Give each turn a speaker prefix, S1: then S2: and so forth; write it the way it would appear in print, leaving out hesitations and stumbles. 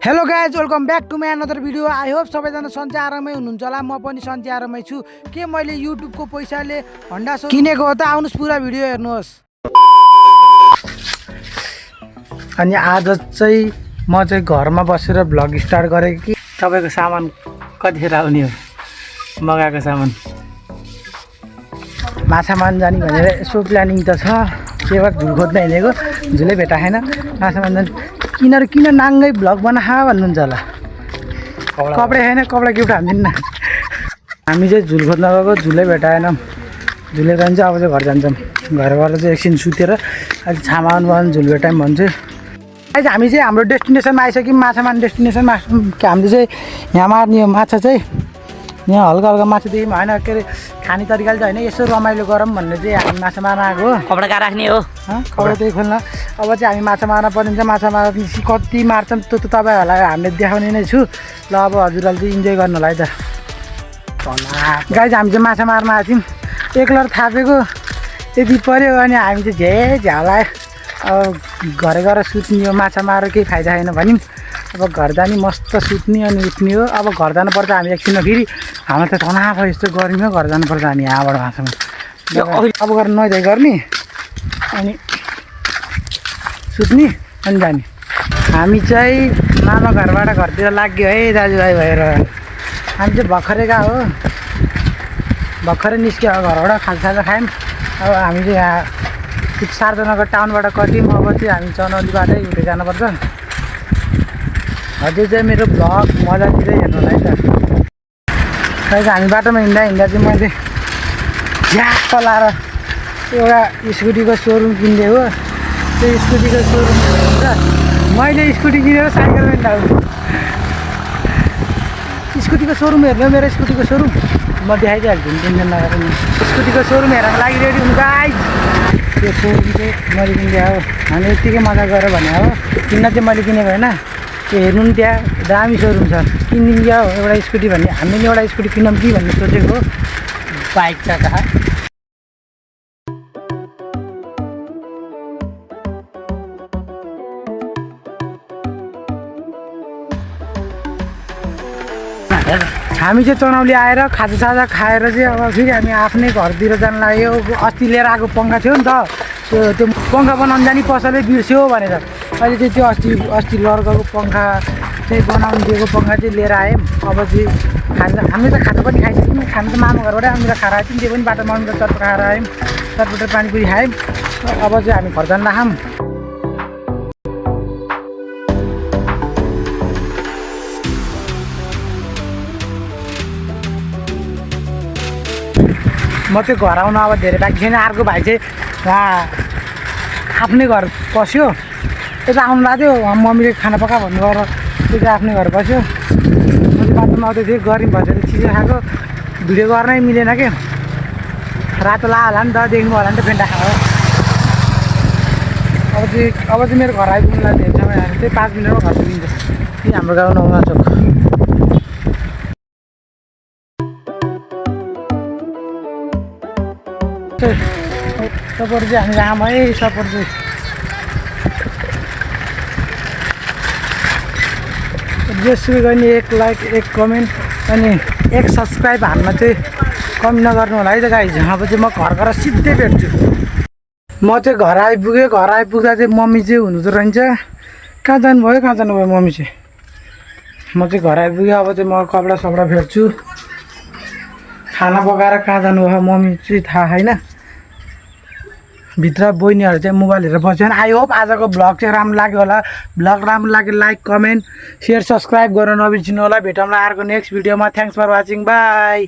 S1: Hello guys, welcome back to my another video. I hope सबैजना सन्चै आरामै हुनुहुन्छ होला। म पनि सन्चै आरामै छु। के मैले युट्युबको पैसाले हन्डा किनेको हो त? आउनुहोस् पुरा भिडियो हेर्नुहोस्। अनि आज चाहिँ म चाहिँ घरमा बसेर भ्लग स्टार्ट गरेको कि तपाईँको सामान कतिखेर आउने हो? मगाएको सामान माछा मान जाने भनेर यसो प्लानिङ त छ। के भएर झुल खोज्दै हिँडेको, झुलै भेटाएन। माछा मान जाने किन नाङ्गै भ्लग बना भन्नुहुन्छ होला। कपडा छैन, कपडा गिफ्ट हान्दिन्न। हामी चाहिँ झुल खोज्न गएको, झुलै भेटाएन। झुले जान्छ, अब चाहिँ घर जान्छौँ। घरबाट चाहिँ एकछिन सुतेर अलिक छामा आउनु झुल भेटायौँ भन्छु। अहिले हामी चाहिँ हाम्रो डेस्टिनेसनमा आइसक्यौँ, माछा मार्ने डेस्टिनेसनमा। हामीले चाहिँ यहाँ मार्ने हो माछा चाहिँ। यहाँ हल्का हल्का माछा देख्यौँ होइन, के अरे खाने तरिकाले चाहिँ होइन, यसो रमाइलो गरौँ भनेर चाहिँ हामी माछा मार्न आएको हो।
S2: कपडा कहाँ राख्ने हो?
S1: कपडा त्यही खोल्न। अब चाहिँ हामी माछा मार्न परिन्छ। माछा मार्न कति मार्छौँ त्यो त तपाईँहरूलाई हामीले देखाउने नै छु। ल अब हजुरहरूले चाहिँ इन्जोय गर्नु होला है त। गाइज हामी चाहिँ माछा मार्न आएको थियौँ। एकलर थापेको यति पऱ्यो। अनि हामी चाहिँ झ्यालायो। अब घरै गएर सुत्ने हो, माछा मारेर केही फाइदा छैन भन्यौँ। अब घर जाने मस्त सुत्ने अनि उठ्ने हो। अब घर जानुपर्छ हामी एकछिनमा। फेरि हाम्रो त तनाव यस्तो गर्मी हो, घर जानुपर्छ हामी यहाँबाट माछामा। अब गएर नुहाइ गर्ने अनि सुत्ने अनि जाने। हामी चाहिँ मामा घरबाट घरतिर लाग्यो है दाजुभाइ भएर। हामी चाहिँ भर्खरै गएको हो, भर्खरै निस्क्यो घरबाट। खाजा खायौँ। अब हामी चाहिँ यहाँ शारदानगर टाउनबाट कट्यौँ। अब चाहिँ हामी चनौलीबाटै उठे जानुपर्छ। हजुर चाहिँ मेरो भ्लग मजातिर हेर्नु होला है त। हामी बाटोमा हिँड्दा चाहिँ मैले झ्याक्क लाएर एउटा स्कुटीको सोरुम किनिदिएको हो। त्यो स्कुटीको सोरुम हुन्छ, मैले स्कुटी किनेर साइकलमा हिँड्दा स्कुटीको सोरुम हेर्नु। मेरो स्कुटीको सोरुम म देखाइदिइहाल्छु नि, टेन्सन नगरेर। स्कुटीको सोरुम हेर्नको लागि रेडी हुनु गाइज। त्यो सोरुम चाहिँ मैले किनिदिएको हो। हामी यत्तिकै मजा गरेर भने हो, किन्न चाहिँ मैले किनेको होइन। त्यो हेर्नु नि, त्यहाँ दामी सोरुम छ। किनिदिनु क्या हो एउटा स्कुटी भन्ने। हामीले एउटा स्कुटी किनौँ कि भन्ने सोचेको हो।
S2: बाइक छ कहाँ?
S1: हामी चाहिँ चनौली आएर खाजासाजा खाएर चाहिँ अब फेरि हामी आफ्नै घरतिर जान लाग्यो। अस्ति लिएर आएको पङ्खा थियो नि त, त्यो पङ्खा बनाउनु जाने पसलले बिर्स्यो भनेर अहिले चाहिँ त्यो अस्ति लर्काको पङ्खा चाहिँ बनाउनु दिएको पङ्खा चाहिँ लिएर आयौँ। अब चाहिँ खाजा हामीले त खाजा पनि खाइसक्यौँ। खानु त मामा घरबाटै हामीले खाएर आएको थियौँ। त्यो पनि बाटोमा आउनु चटपट खाएर आयौँ, चटपट पानीपुरी खायौँ। अब चाहिँ हामी घर जान लाग्यौँ। म चाहिँ घर आउनु अब धेरै बाँकी छैन। अर्को भाइ चाहिँ आफ्नै घर पस्यो। त्यो चाहिँ आउनु लाग्यो, मम्मीले खाना पका भन्नु गएर त्यो चाहिँ आफ्नै घर पस्यो। म चाहिँ बाटोमा आउँदै थिएँ, गरम भएर चिसो खाएको। भिडियो गर्नै मिलेन क्या। रातो ला होला नि त, देख्नु होला नि त पेन्टा खाएको। अब चाहिँ मेरो घर आइपुग्नुलाई धेरै समय आएर चाहिँ 5 मिनटमा घर पुगिन्छ। यही हाम्रो गाउँ नौमा चोक। सपोर्ट चाहिँ हामी आमा है, सपोर्ट चाहिँ जेसुकै गर्ने 1 लाइक 1 कमेन्ट अनि 1 सब्सक्राइब हान्न चाहिँ कमी नगर्नु होला है त गाइज। अब चाहिँ म घर गएर सिधै भेट्छु। म चाहिँ घर आइपुगेँ। घर आइपुग्दा चाहिँ मम्मी चाहिँ हुनु त रहन्छ। कहाँ जानुभयो मम्मी चाहिँ? म चाहिँ घर आइपुगेँ। अब चाहिँ म कपडा सपडा फेर्छु। खाना पकाएर कहाँ जानुभयो मम्मी चाहिँ थाहा छैन। भित्र बहिनीहरू चाहिँ मोबाइल हेरेर बस्यो। आई होप आजको भ्लग चाहिँ राम्रो लाग्यो होला। भ्लग राम्रो लाग्यो लाइक कमेन्ट सेयर सब्सक्राइब गर्न नबिर्सिनु होला। भेटौँला अर्को नेक्स्ट भिडियोमा। Thanks for watching, by.